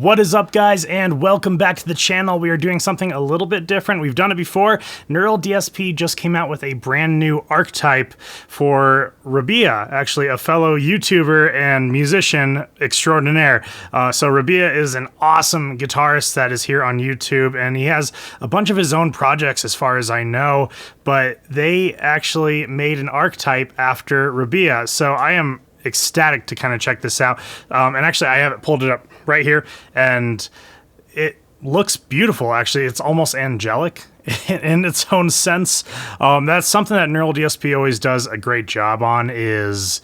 What is up, guys, and welcome back to the channel. We are doing something a little bit different. We've done it before. Neural DSP just came out with a brand new archetype for Rabea, actually a fellow YouTuber and musician extraordinaire. So Rabea is an awesome guitarist that is here on YouTube, and he has a bunch of his own projects as far as I know, but they actually made an archetype after Rabea. So I am ecstatic to kind of check this out. And actually I have it pulled it up right here, and it looks beautiful. Actually, it's almost angelic in its own sense. That's something that Neural DSP always does a great job on, is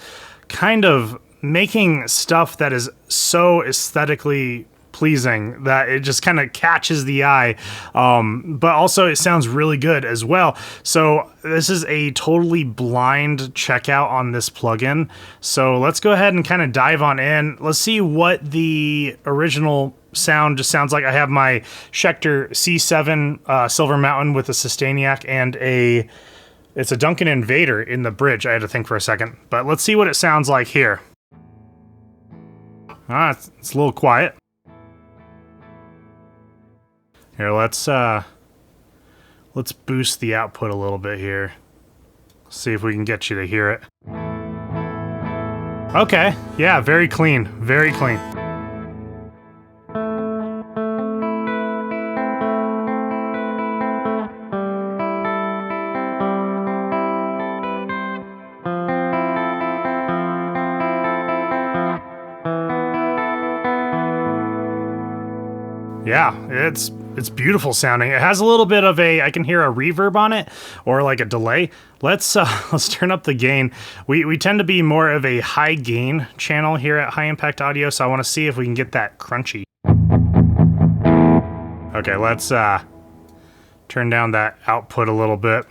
kind of making stuff that is so aesthetically pleasing that it just kind of catches the eye, but also it sounds really good as well. So this is a totally blind checkout on this plugin, so let's go ahead and kind of dive on in. Let's see what the original sound just sounds like. I have my Schecter C7 Silver Mountain with a Sustainiac and it's a Duncan Invader in the bridge. I had to think for a second, but let's see what it sounds like here. It's a little quiet. Here, let's boost the output a little bit here. See if we can get you to hear it. Okay, yeah, very clean, very clean. Yeah, it's beautiful sounding. It has a little bit of I can hear a reverb on it, or like a delay. Let's turn up the gain. We tend to be more of a high gain channel here at High Impact Audio, so I want to see if we can get that crunchy. Okay, let's turn down that output a little bit.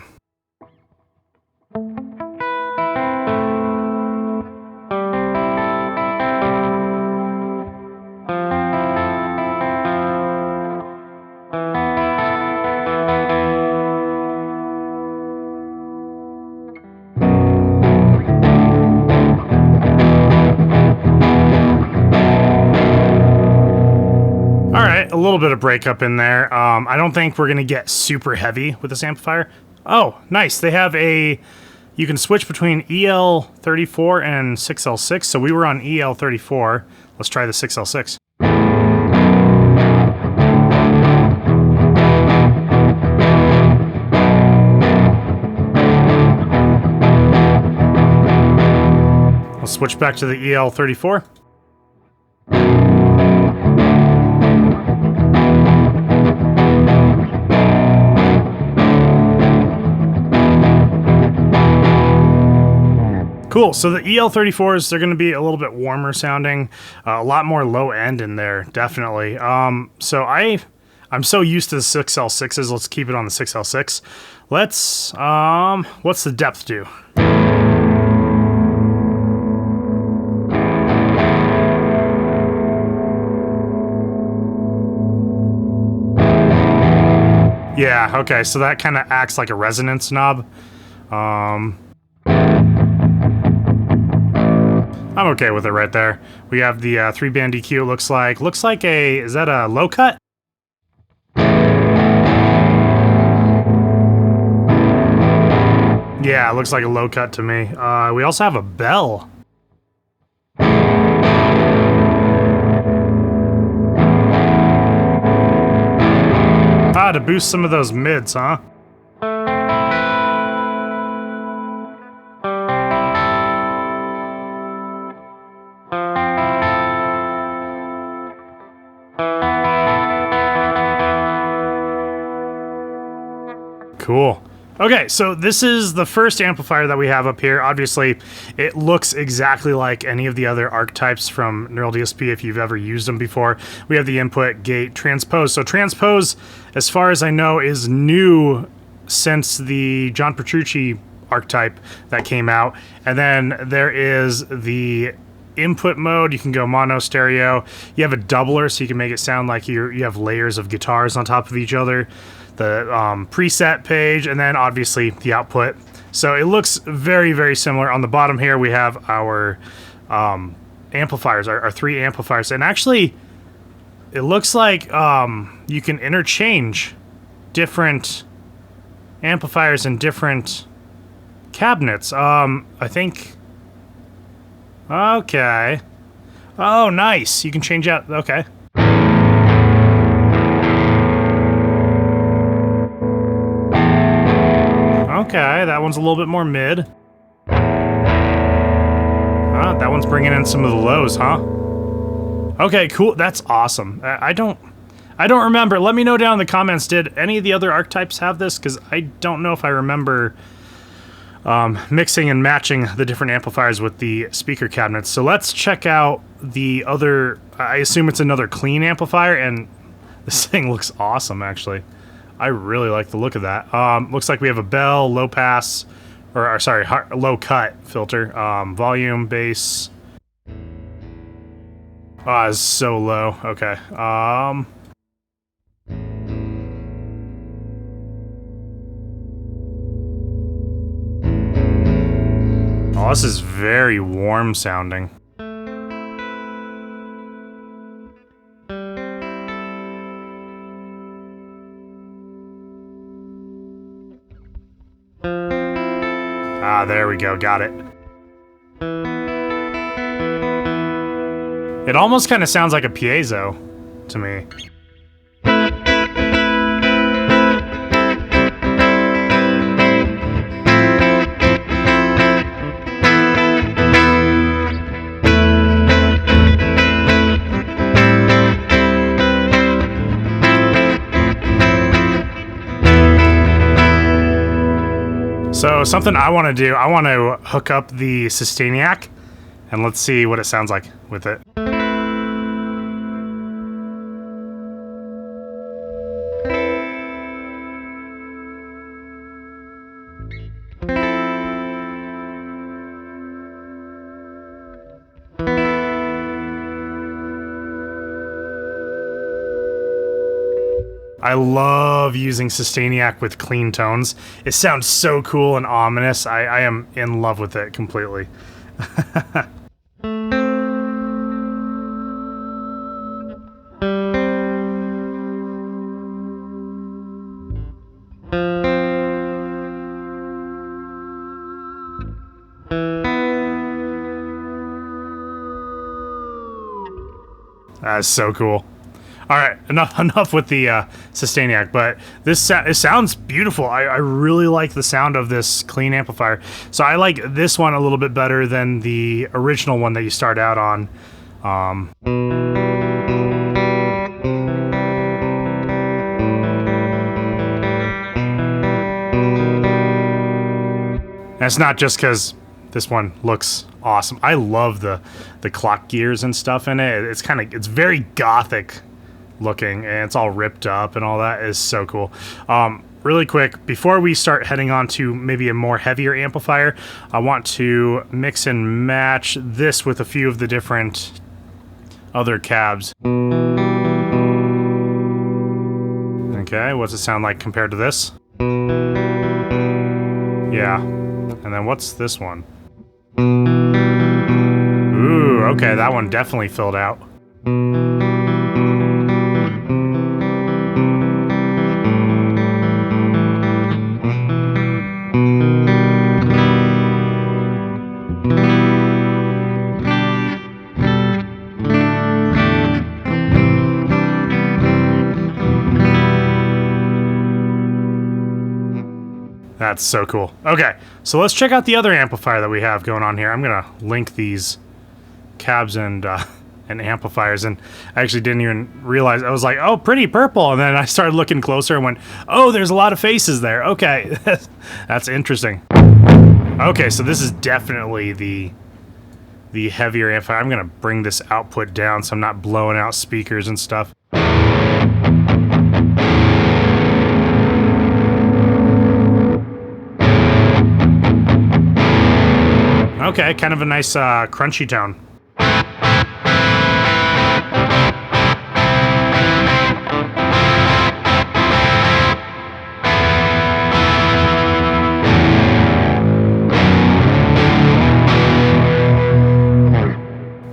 A little bit of breakup in there. I don't think we're gonna get super heavy with this amplifier. Oh, nice. They have you can switch between EL34 and 6L6. So we were on EL34. Let's try the 6L6. Let's switch back to the EL34. Cool, so the EL34s, they're going to be a little bit warmer sounding, a lot more low end in there, definitely. So I'm so used to the 6L6s, let's keep it on the 6L6. Let's, what's the depth do? Yeah, okay, so that kind of acts like a resonance knob. I'm okay with it right there. We have the 3-band EQ, it looks like is that a low cut? Yeah, it looks like a low cut to me. We also have a bell. To boost some of those mids, huh? Cool. Okay, so this is the first amplifier that we have up here. Obviously, it looks exactly like any of the other archetypes from Neural DSP if you've ever used them before. We have the input, gate, transpose. So transpose, as far as I know, is new since the John Petrucci archetype that came out. And then there is the input mode. You can go mono, stereo. You have a doubler, so you can make it sound like you have layers of guitars on top of each other. The preset page, and then obviously the output. So it looks very, very similar. On the bottom here, we have our amplifiers, our 3 amplifiers. And actually, it looks like you can interchange different amplifiers in different cabinets. I think... Okay. Oh, nice. You can change out... Okay. Okay, that one's a little bit more mid. That one's bringing in some of the lows, huh? Okay, cool. That's awesome. I don't remember. Let me know down in the comments, did any of the other archetypes have this? Because I don't know if I remember mixing and matching the different amplifiers with the speaker cabinets. So let's check out the other... I assume it's another clean amplifier, and this thing looks awesome, actually. I really like the look of that. Looks like we have a bell, low pass, or sorry, low cut filter, volume, bass. Oh, it's so low. Okay. Oh, this is very warm sounding. Ah, there we go, got it. It almost kind of sounds like a piezo to me. So something I want to do, I want to hook up the Sustainiac, and let's see what it sounds like with it. I love using Sustainiac with clean tones. It sounds so cool and ominous. I am in love with it completely. That's so cool. All right, enough with the Sustainiac, but this it sounds beautiful. I really like the sound of this clean amplifier. So I like this one a little bit better than the original one that you start out on. And it's not just because this one looks awesome. I love the clock gears and stuff in it. It's very gothic looking, and it's all ripped up and all that. Is so cool. Really quick, before we start heading on to maybe a more heavier amplifier, I want to mix and match this with a few of the different other cabs. Okay, what's it sound like compared to this? Yeah. And then what's this one? Ooh, okay, that one definitely filled out. That's so cool. Okay, so let's check out the other amplifier that we have going on here. I'm gonna link these cabs and amplifiers, and I actually didn't even realize. I was like, oh, pretty purple, and then I started looking closer and went, oh, there's a lot of faces there. Okay, that's interesting. Okay, so this is definitely the heavier amplifier. I'm gonna bring this output down so I'm not blowing out speakers and stuff. Okay, kind of a nice crunchy tone.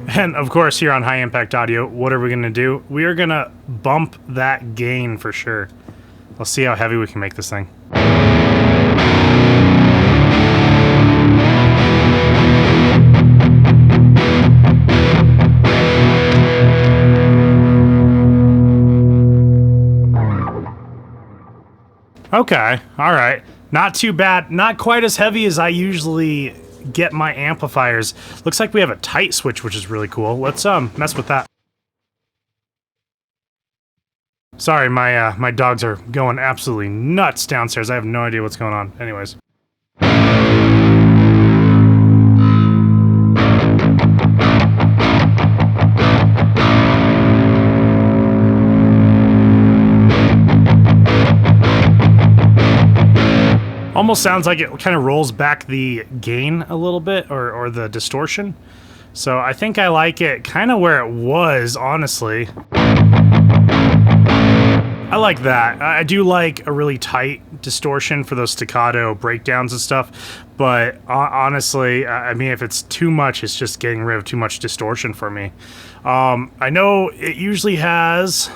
And of course, here on High Impact Audio, what are we going to do? We are going to bump that gain for sure. Let's see how heavy we can make this thing. Okay, all right. Not too bad. Not quite as heavy as I usually get my amplifiers. Looks like we have a tight switch, which is really cool. Let's mess with that. Sorry, my dogs are going absolutely nuts downstairs. I have no idea what's going on. Anyways. Almost sounds like it kind of rolls back the gain a little bit, or the distortion. So I think I like it kind of where it was, honestly. I like that. I do like a really tight distortion for those staccato breakdowns and stuff, but honestly, I mean, if it's too much, it's just getting rid of too much distortion for me. I know it usually has...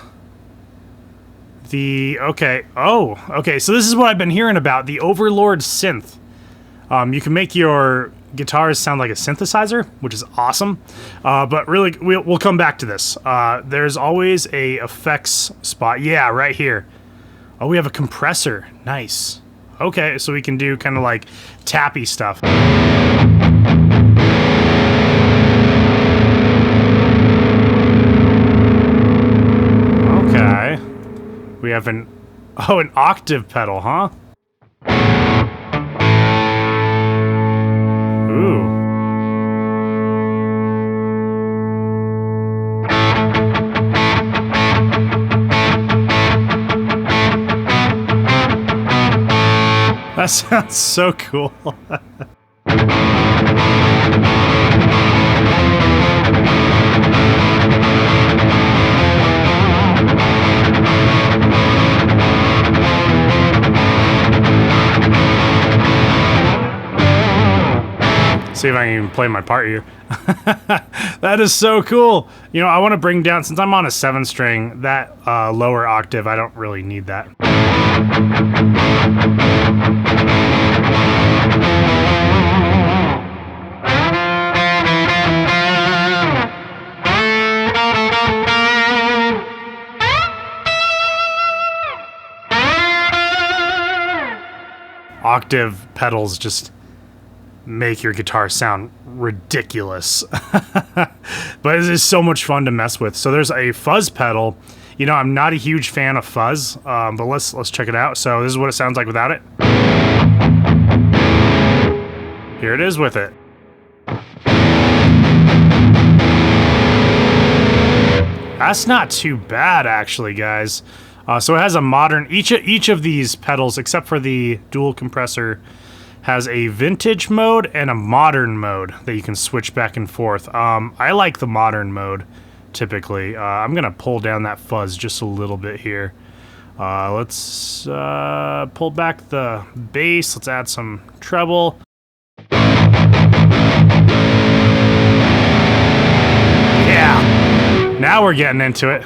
okay, so this is what I've been hearing about, the Overlord Synth. You can make your guitars sound like a synthesizer, which is awesome, but really, we'll come back to this. There's always a effects spot, yeah, right here. Oh, we have a compressor, nice. Okay, so we can do kind of like tappy stuff. Okay. We have an octave pedal, huh? Ooh. That sounds so cool. See if I can even play my part here. That is so cool. You know, I want to bring down, since I'm on a 7-string, that lower octave, I don't really need that. Octave pedals just make your guitar sound ridiculous. But it is so much fun to mess with. So there's a fuzz pedal. You know, I'm not a huge fan of fuzz, but let's check it out. So this is what it sounds like without it. Here it is with it. That's not too bad, actually, guys. So it has a modern, each of these pedals, except for the dual compressor, has a vintage mode and a modern mode that you can switch back and forth. I like the modern mode, typically. I'm gonna pull down that fuzz just a little bit here. Let's pull back the bass. Let's add some treble. Yeah, now we're getting into it.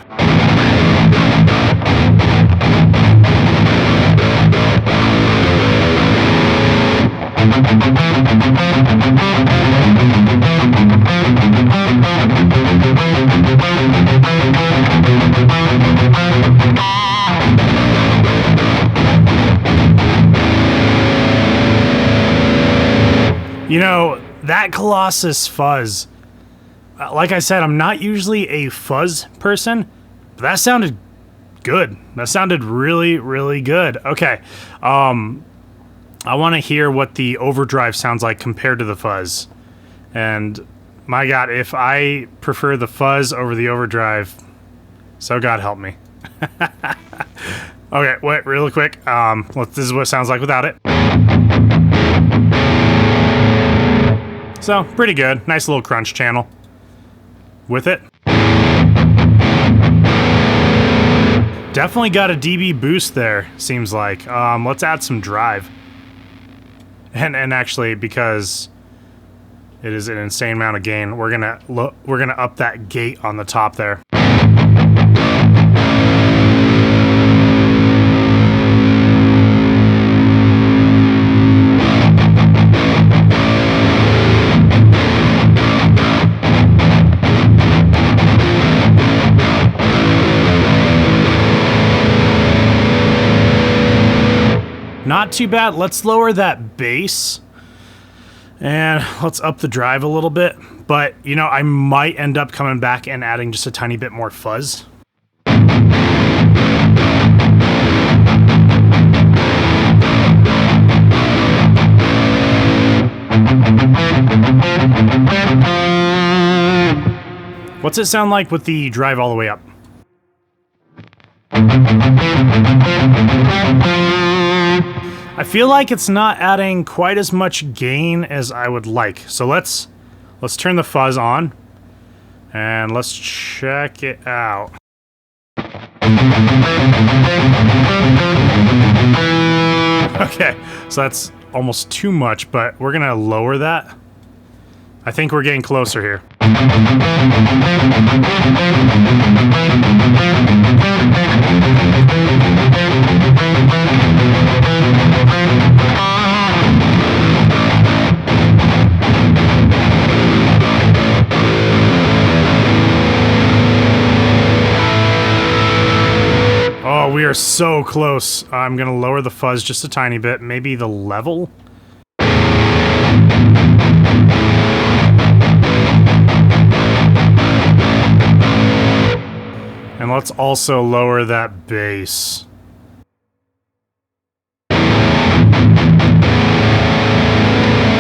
You know, that Colossus fuzz, like I said, I'm not usually a fuzz person, but that sounded good. That sounded really, really good. Okay, I want to hear what the overdrive sounds like compared to the fuzz. And my God, if I prefer the fuzz over the overdrive, so God help me. Okay, wait, really quick. This is what it sounds like without it. So, pretty good. Nice little crunch channel with it. Definitely got a dB boost there, seems like. Let's add some drive. And actually, because It is an insane amount of gain. We're gonna up that gate on the top there. Not too bad. Let's lower that bass and let's up the drive a little bit. But, you know, I might end up coming back and adding just a tiny bit more fuzz. What's it sound like with the drive all the way up? I feel like it's not adding quite as much gain as I would like. So let's turn the fuzz on and let's check it out. Okay, so that's almost too much, but we're gonna lower that. I think we're getting closer here. Oh, we are so close. I'm gonna lower the fuzz just a tiny bit, maybe the level. And let's also lower that bass.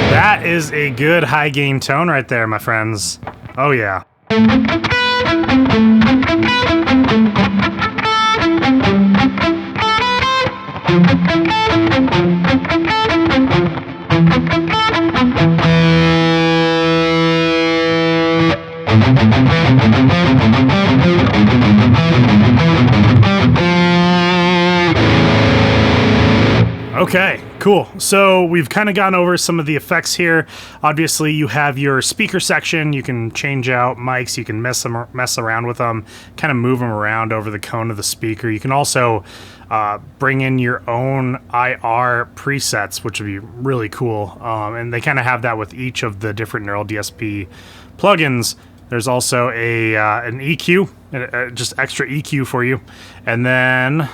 That is a good high gain tone right there, my friends. Oh yeah. Okay, cool. So we've kind of gone over some of the effects here. Obviously, you have your speaker section. You can change out mics. You can mess around with them, kind of move them around over the cone of the speaker. You can also bring in your own IR presets, which would be really cool. And they kind of have that with each of the different Neural DSP plugins. There's also an EQ, just extra EQ for you. And then...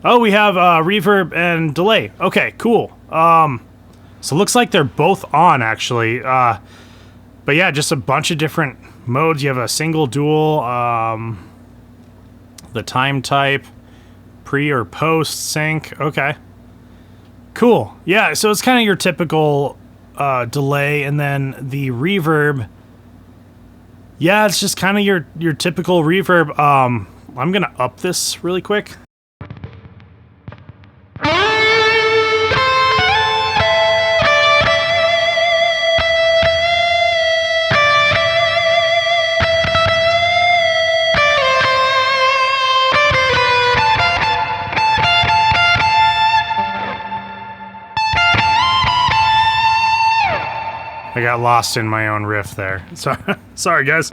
oh, we have reverb and delay. Okay, cool. So it looks like they're both on, actually. But yeah, just a bunch of different modes. You have a single, dual, the time type, pre or post sync. Okay. Cool. Yeah, so it's kind of your typical delay, and then the reverb. Yeah, it's just kind of your typical reverb. I'm going to up this really quick. I got lost in my own riff there. Sorry, guys.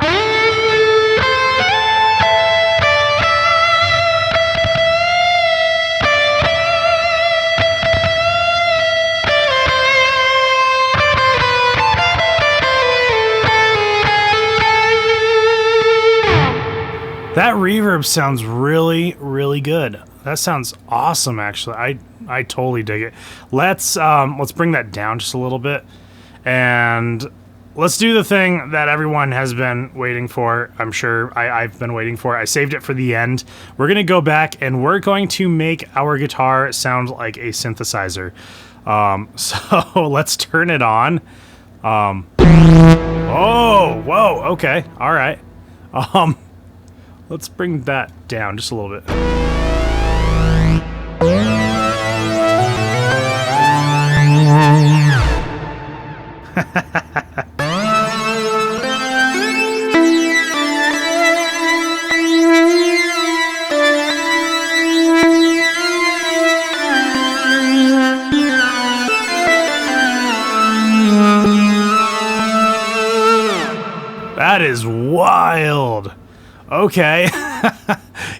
That reverb sounds really, really good. That sounds awesome, actually. I totally dig it. Let's bring that down just a little bit. And let's do the thing that everyone has been waiting for. I'm sure I've been waiting for. I saved it for the end. We're going to go back and we're going to make our guitar sound like a synthesizer. So let's turn it on. Oh, whoa, okay, all right. Let's bring that down just a little bit. Okay.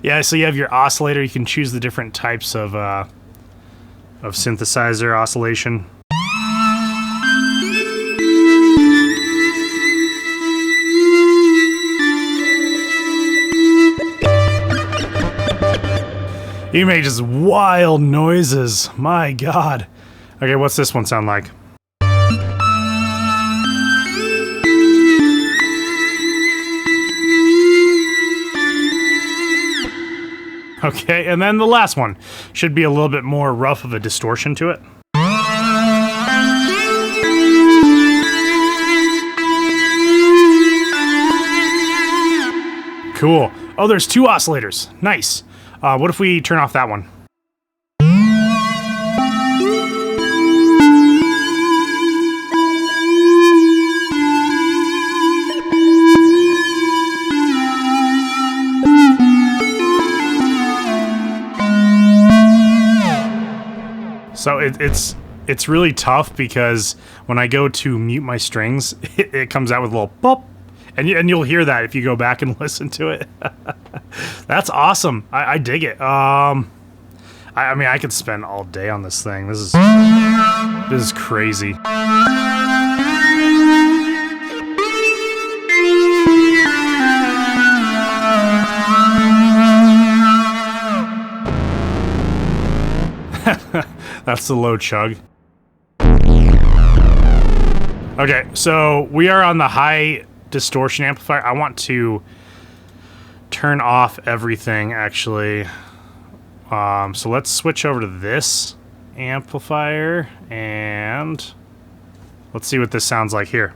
Yeah, so you have your oscillator. You can choose the different types of synthesizer oscillation. You make just wild noises. My God. Okay, what's this one sound like? Okay, and then the last one should be a little bit more rough of a distortion to it. Cool. Oh, there's 2 oscillators. Nice. What if we turn off that one? So it's really tough because when I go to mute my strings, it comes out with a little pop, and you'll hear that if you go back and listen to it. That's awesome. I dig it. I mean, I could spend all day on this thing. This is crazy. That's the low chug. Okay, so we are on the high distortion amplifier. I want to turn off everything, actually. So let's switch over to this amplifier, and let's see what this sounds like here.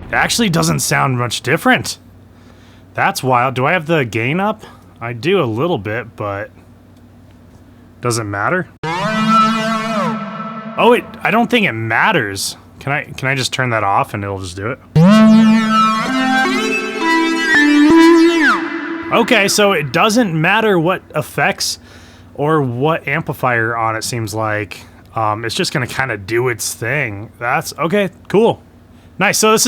It actually doesn't sound much different. That's wild. Do I have the gain up? I do a little bit, but doesn't matter. Oh, I don't think it matters. Can I just turn that off and it'll just do it? Okay, so it doesn't matter what effects or what amplifier on it, seems like. It's just gonna kind of do its thing. That's okay, cool. Nice. So this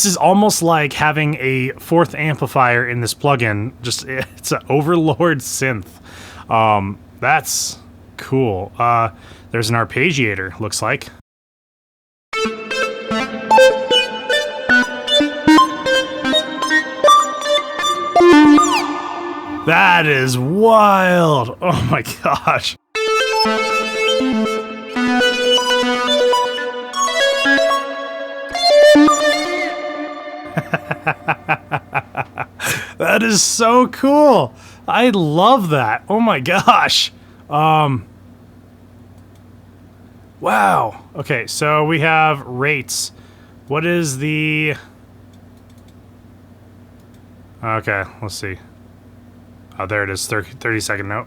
is almost like having a 4th amplifier in this plugin. Just it's an Overlord Synth. That's cool. There's an arpeggiator, looks like. That is wild. Oh my gosh. That is so cool. I love that. Oh my gosh. Wow. Okay, so we have rates. What is the... Okay, let's see. Oh, there it is. 30-second note.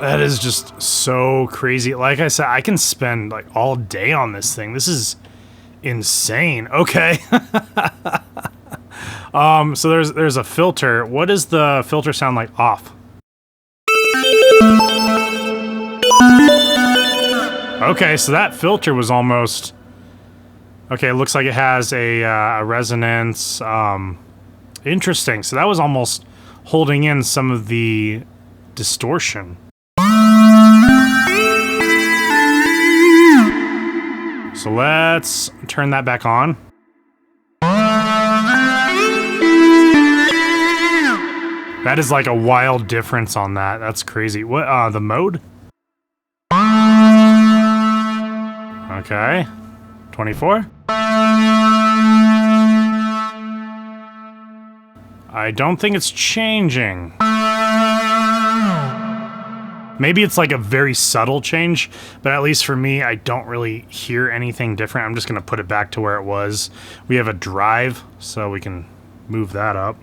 That is just so crazy. Like I said, I can spend like all day on this thing. This is insane. Okay. So there's a filter. What does the filter sound like off? Okay, so that filter was almost... Okay, it looks like it has a resonance. Interesting. So that was almost holding in some of the distortion. So let's turn that back on. That is like a wild difference on that. That's crazy. What, the mode? Okay. 24. I don't think it's changing. Maybe it's like a very subtle change, but at least for me, I don't really hear anything different. I'm just gonna put it back to where it was. We have a drive, so we can move that up.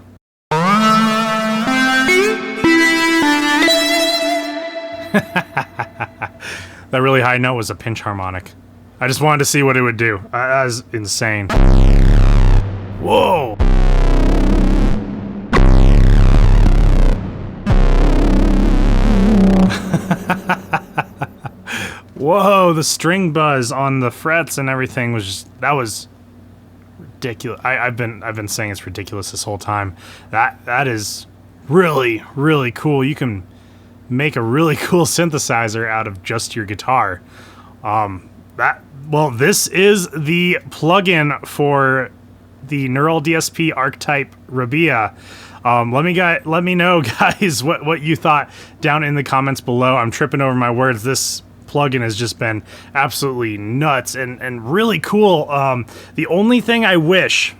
That really high note was a pinch harmonic. I just wanted to see what it would do. That was insane. Whoa! Whoa, the string buzz on the frets and everything was just, that was ridiculous. I've been saying it's ridiculous this whole time. That is really, really cool. You can make a really cool synthesizer out of just your guitar. Well, this is the plugin for the Neural DSP Archetype Rabea. Let me know, guys, what you thought down in the comments below. I'm tripping over my words. This plugin has just been absolutely nuts and really cool. The only thing I wish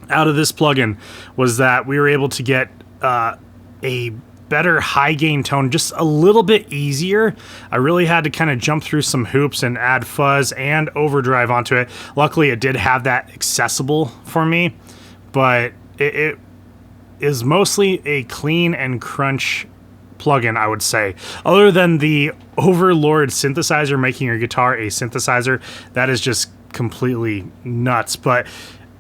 out of this plugin was that we were able to get a better high gain tone just a little bit easier. I really had to kind of jump through some hoops and add fuzz and overdrive onto it. Luckily, it did have that accessible for me, but it is mostly a clean and crunch plugin, I would say. Other than the Overlord synthesizer making your guitar a synthesizer, that is just completely nuts. But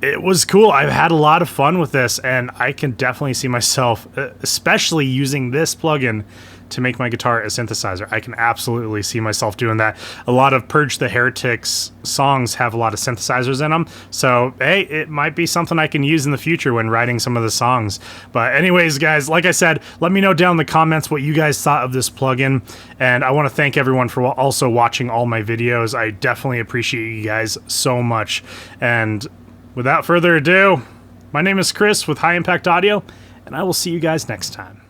it was cool. I've had a lot of fun with this, and I can definitely see myself, especially using this plugin to make my guitar a synthesizer. I can absolutely see myself doing that. A lot of Purge the Heretics songs have a lot of synthesizers in them, so hey, it might be something I can use in the future when writing some of the songs. But anyways, guys, like I said, let me know down in the comments what you guys thought of this plugin, and I want to thank everyone for also watching all my videos. I definitely appreciate you guys so much, and without further ado, my name is Chris with High Impact Audio, and I will see you guys next time.